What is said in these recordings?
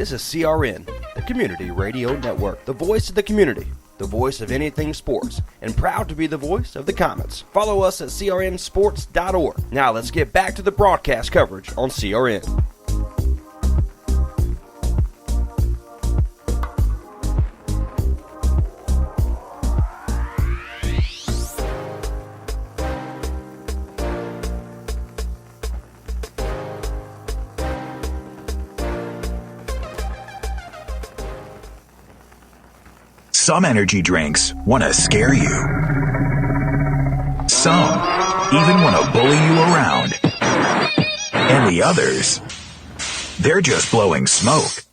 This is CRN, the Community Radio Network, the voice of the community, the voice of anything sports, and proud to be the voice of the Comets. Follow us at crnsports.org. Now let's get back to the broadcast coverage on CRN. Some energy drinks want to scare you. Some even want to bully you around. And the others, they're just blowing smoke.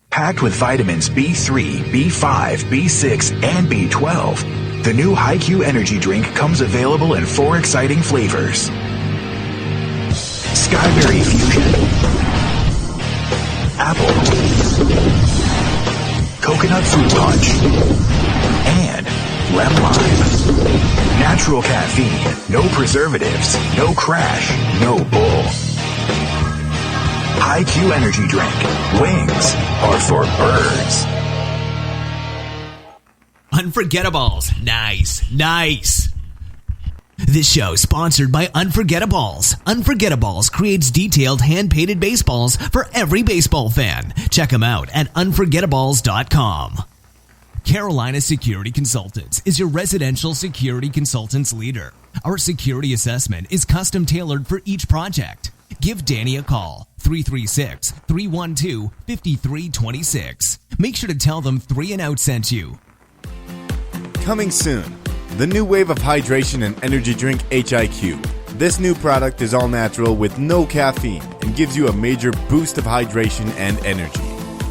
Packed with vitamins B3, B5, B6, and B12, the new HiQ energy drink comes available in 4 exciting flavors. Skyberry Fusion, Apple, Coconut Fruit Punch, and Lemon Lime. Natural caffeine, no preservatives, no crash, no bull. HiQ energy drink. Wings are for birds. Unforgettables. Nice. This show is sponsored by Unforgettables. Unforgettables creates detailed hand-painted baseballs for every baseball fan. Check them out at unforgettables.com. Carolina Security Consultants is your residential security consultants leader. Our security assessment is custom tailored for each project. Give Danny a call, 336-312-5326. Make sure to tell them 3 and Out sent you. Coming soon, the new wave of hydration and energy drink HiQ. This new product is all natural with no caffeine and gives you a major boost of hydration and energy.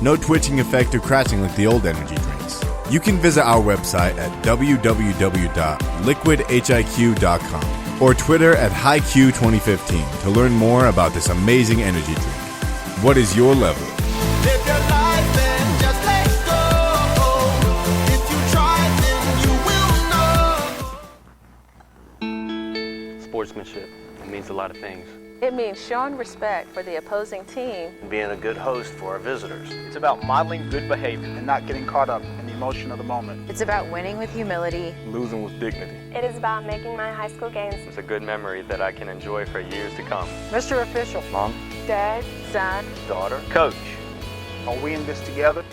No twitching effect or crashing like the old energy drinks. You can visit our website at www.liquidhiq.com or Twitter at HiQ2015 to learn more about this amazing energy drink. What is your level? Live your life and just let go. If you try, then you will know. Sportsmanship. It means a lot of things. It means showing respect for the opposing team. And being a good host for our visitors. It's about modeling good behavior and not getting caught up in the emotion of the moment. It's about winning with humility. Losing with dignity. It is about making my high school games. It's a good memory that I can enjoy for years to come. Mr. Official. Mom. Dad. Son. Daughter. Coach. Are we in this together?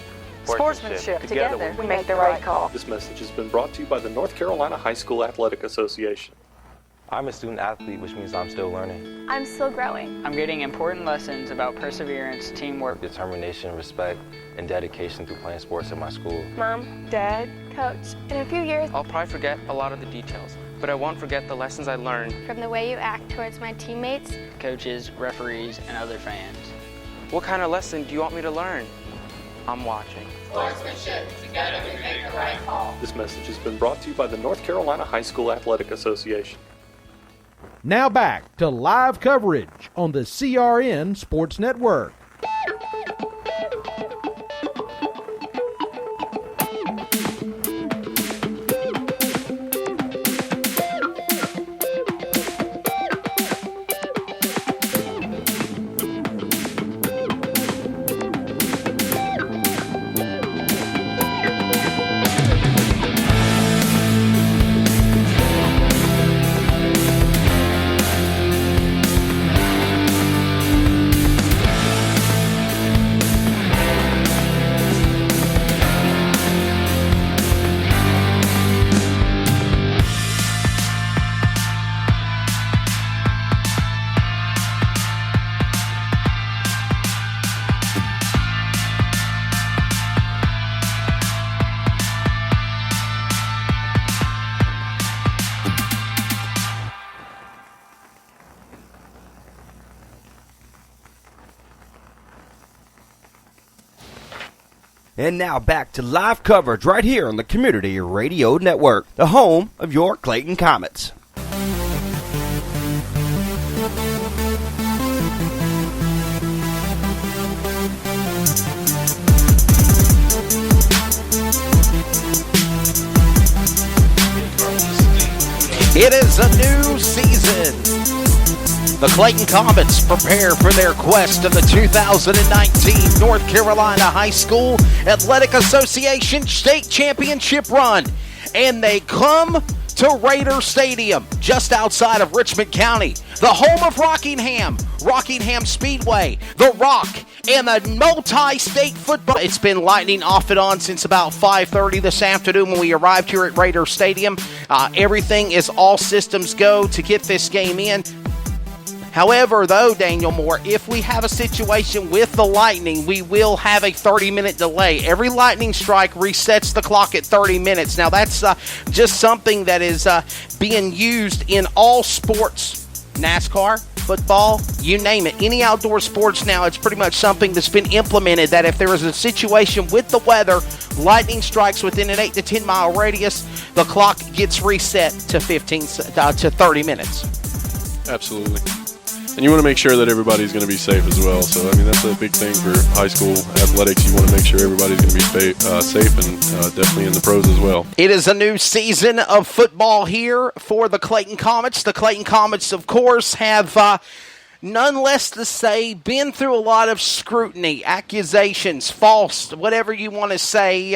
Sportsmanship. Together we make the right call. This message has been brought to you by the North Carolina High School Athletic Association. I'm a student athlete, which means I'm still learning. I'm still growing. I'm getting important lessons about perseverance, teamwork, determination, respect, and dedication through playing sports at my school. Mom, Dad, Coach, in a few years, I'll probably forget a lot of the details, but I won't forget the lessons I learned from the way you act towards my teammates, coaches, referees, and other fans. What kind of lesson do you want me to learn? I'm watching. Sportsmanship. Together we make the right call. This message has been brought to you by the North Carolina High School Athletic Association. Now back to live coverage on the CRN Sports Network. And now back to live coverage right here on the Community Radio Network, the home of your Clayton Comets. It is a new season. The Clayton Comets prepare for their quest to the 2019 North Carolina High School Athletic Association State Championship run. And they come to Raider Stadium, just outside of Richmond County, the home of Rockingham, Rockingham Speedway, The Rock, and the multi-state football. It's been lightning off and on since about 5:30 this afternoon when we arrived here at Raider Stadium. Everything is all systems go to get this game in. However, though, Daniel Moore, if we have a situation with the lightning, we will have a 30-minute delay. Every lightning strike resets the clock at 30 minutes. Now, that's just something that is being used in all sports. NASCAR, football, you name it. Any outdoor sports now, it's pretty much something that's been implemented that if there is a situation with the weather, lightning strikes within an 8 to 10 mile radius, the clock gets reset to 30 minutes. Absolutely. And you want to make sure that everybody's going to be safe as well. So, I mean, that's a big thing for high school athletics. You want to make sure everybody's going to be safe and definitely in the pros as well. It is a new season of football here for the Clayton Comets. The Clayton Comets, of course, have none less to say, been through a lot of scrutiny, accusations, false, whatever you want to say,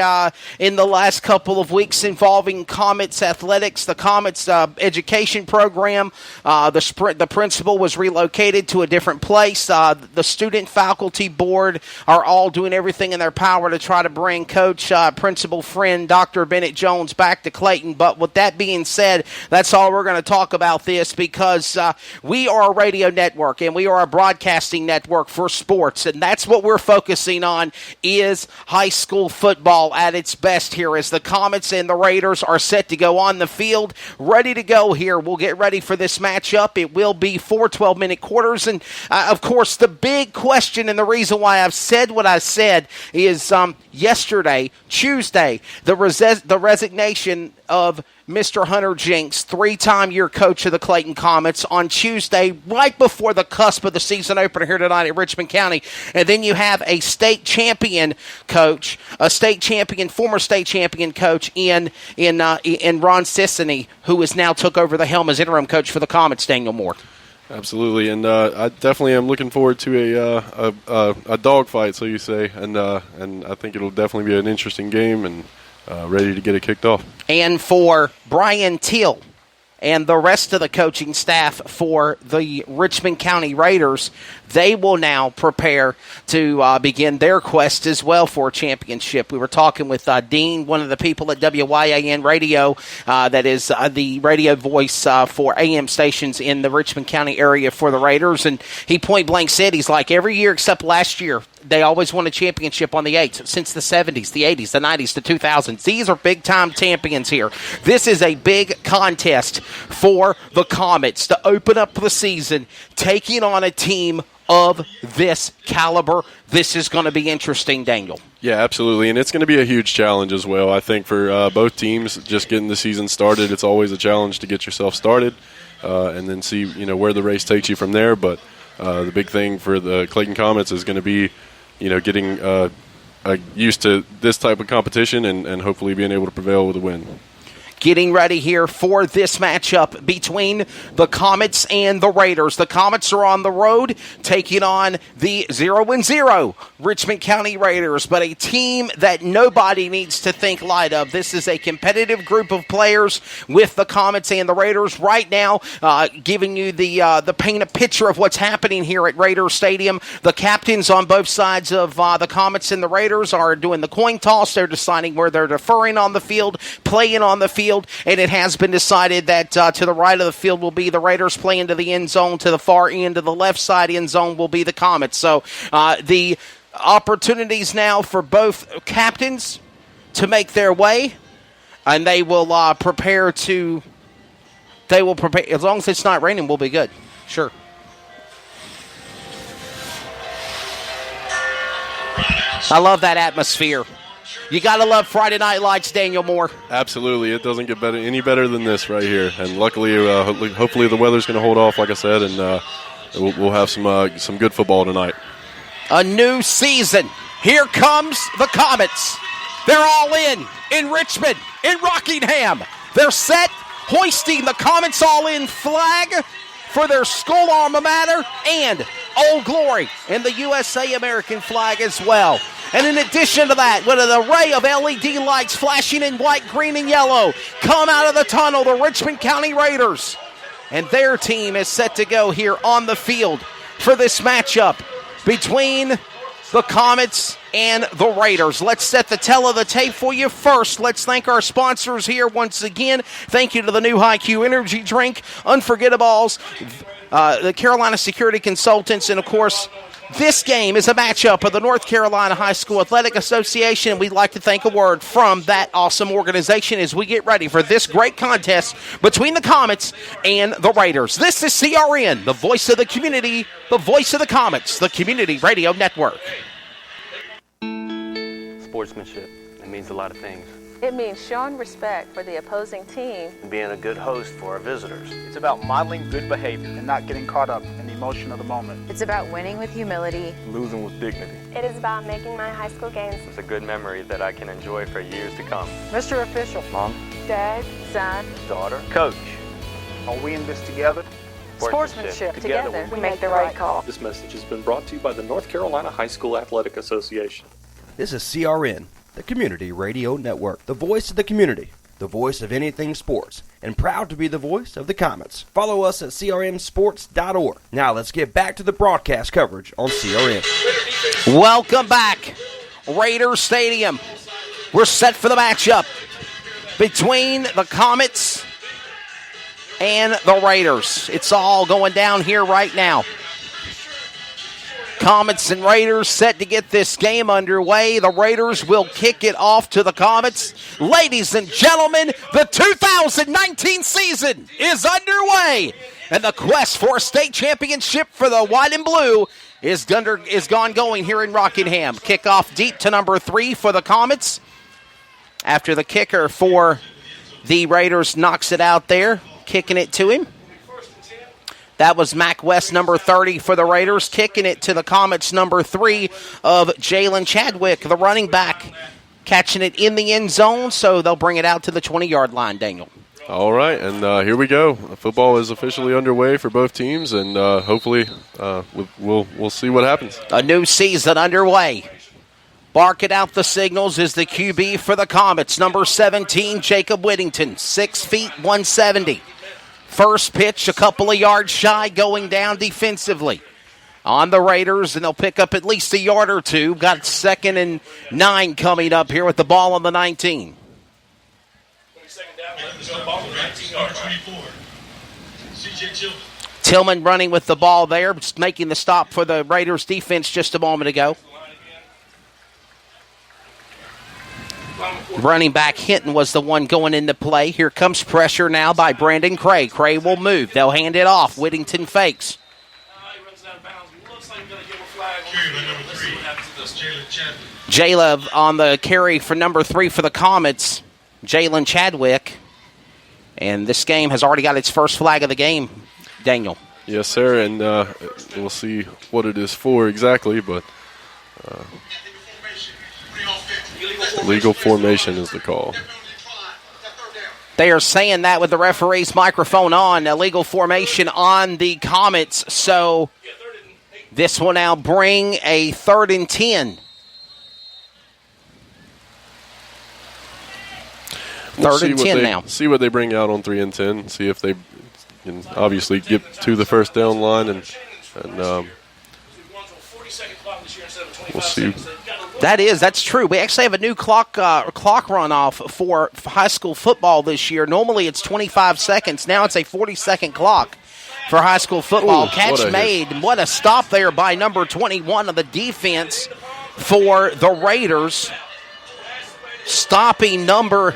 in the last couple of weeks involving Comets athletics, the Comets education program. The principal was relocated to a different place. The student faculty board are all doing everything in their power to try to bring coach, principal friend, Dr. Bennett Jones back to Clayton. But with that being said, that's all we're going to talk about this because we are a radio network. And we are a broadcasting network for sports, and that's what we're focusing on is high school football at its best here as the Comets and the Raiders are set to go on the field, ready to go here. We'll get ready for this matchup. It will be 4 12-minute quarters, and of course the big question and the reason why I've said what I said is yesterday, Tuesday, the resignation of Mr. Hunter Jenks, 3-time year coach of the Clayton Comets, on Tuesday, right before the cusp of the season opener here tonight at Richmond County. And then you have a state champion coach, former state champion coach in Ron Sissany, who has now took over the helm as interim coach for the Comets, Daniel Moore. Absolutely, and I definitely am looking forward to a dogfight, so you say, and I think it'll definitely be an interesting game and ready to get it kicked off. And for Brian Teal and the rest of the coaching staff for the Richmond County Raiders, they will now prepare to begin their quest as well for a championship. We were talking with Dean, one of the people at WYAN Radio, that is the radio voice for AM stations in the Richmond County area for the Raiders, and he point blank said, he's like, every year except last year, they always won a championship on the 8s since the 70s, the 80s, the 90s, the 2000s. These are big-time champions here. This is a big contest for the Comets to open up the season, taking on a team of this caliber. This is going to be interesting, Daniel. Yeah, absolutely, and it's going to be a huge challenge as well. I think for both teams, just getting the season started, it's always a challenge to get yourself started and then see where the race takes you from there. But the big thing for the Clayton Comets is going to be getting used to this type of competition and hopefully being able to prevail with a win. Getting ready here for this matchup between the Comets and the Raiders. The Comets are on the road taking on the 0-0 Richmond County Raiders, but a team that nobody needs to think light of. This is a competitive group of players with the Comets and the Raiders right now, giving you the paint a picture of what's happening here at Raider Stadium. The captains on both sides of the Comets and the Raiders are doing the coin toss. They're deciding where they're deferring on the field, playing on the field. And it has been decided that to the right of the field will be the Raiders playing to the end zone. To the far end, to the left side end zone will be the Comets. So the opportunities now for both captains to make their way, and they will prepare, as long as it's not raining, we'll be good. Sure. I love that atmosphere. You got to love Friday Night Lights, Daniel Moore. Absolutely. It doesn't get any better than this right here. And luckily, hopefully the weather's going to hold off, like I said, and we'll have some good football tonight. A new season. Here comes the Comets. They're all in Richmond, in Rockingham. They're set, hoisting the Comets All In flag for their school alma mater and Old Glory in the USA American flag as well. And in addition to that, with an array of LED lights flashing in white, green, and yellow, come out of the tunnel, the Richmond County Raiders. And their team is set to go here on the field for this matchup between the Comets and the Raiders. Let's set the tell of the tape for you first. Let's thank our sponsors here once again. Thank you to the new High-Q Energy Drink, Unforgettables, the Carolina Security Consultants, and, of course, this game is a matchup of the North Carolina High School Athletic Association, and we'd like to thank a word from that awesome organization as we get ready for this great contest between the Comets and the Raiders. This is CRN, the voice of the community, the voice of the Comets, the Community Radio Network. Sportsmanship, it means a lot of things. It means showing respect for the opposing team And being a good host for our visitors. It's about modeling good behavior and not getting caught up in the emotion of the moment. It's about winning with humility. Losing with dignity. It is about making my high school games. It's a good memory that I can enjoy for years to come. Mr. Official, Mom, Dad, son, daughter, coach. Are we in this together? sportsmanship. Together, we make the right call. This message has been brought to you by the North Carolina High School Athletic Association. This is CRN, the Community Radio Network, the voice of the community, the voice of anything sports, and proud to be the voice of the Comets. Follow us at crnsports.org. Now let's get back to the broadcast coverage on CRN. Welcome back, Raiders Stadium. We're set for the matchup between the Comets and the Raiders. It's all going down here right now. Comets and Raiders set to get this game underway. The Raiders will kick it off to the Comets. Ladies and gentlemen, the 2019 season is underway, and the quest for a state championship for the white and blue is going here in Rockingham. Kickoff deep to number 3 for the Comets. After the kicker for the Raiders knocks it out there, kicking it to him. That was Mac West, number 30 for the Raiders, kicking it to the Comets, number 3 of Jalen Chadwick, the running back, catching it in the end zone, so they'll bring it out to the 20-yard line, Daniel. All right, and here we go. Football is officially underway for both teams, and hopefully we'll see what happens. A new season underway. Barking out the signals is the QB for the Comets, number 17, Jacob Whittington, 6 feet, 170. First pitch, a couple of yards shy, going down defensively on the Raiders, and they'll pick up at least a yard or two. Got 2nd and 9 coming up here with the ball on the 19. Tillman running with the ball there, just making the stop for the Raiders defense just a moment ago. Running back Hinton was the one going into play. Here comes pressure now by Brandon Cray. Cray will move. They'll hand it off. Whittington fakes. Jayla on the carry for number 3 for the Comets, Jalen Chadwick. And this game has already got its first flag of the game, Daniel. Yes, sir, and we'll see what it is for exactly, but legal formation is the call. They are saying that with the referee's microphone on, illegal formation on the Comets, so this will now bring a 3rd and 10. Third and 10 now. See what they bring out on 3 and 10. See if they can obviously get to the first down line, and we'll see. That's true. We actually have a new clock runoff for high school football this year. Normally it's 25 seconds. Now it's a 40-second clock for high school football. Catch made. What a stop there by number 21 of the defense for the Raiders. Stopping number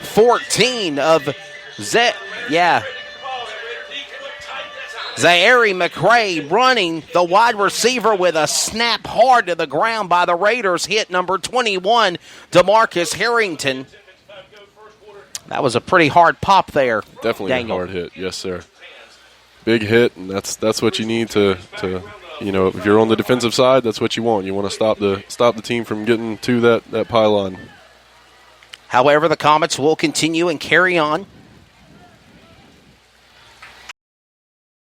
14 of Zaire McRae running the wide receiver with a snap hard to the ground by the Raiders. Hit number 21, DeMarcus Harrington. That was a pretty hard pop there. Definitely Daniel. A hard hit, yes, sir. Big hit, and that's what you need to if you're on the defensive side, that's what you want. You want to stop the team from getting to that pylon. However, the Comets will continue and carry on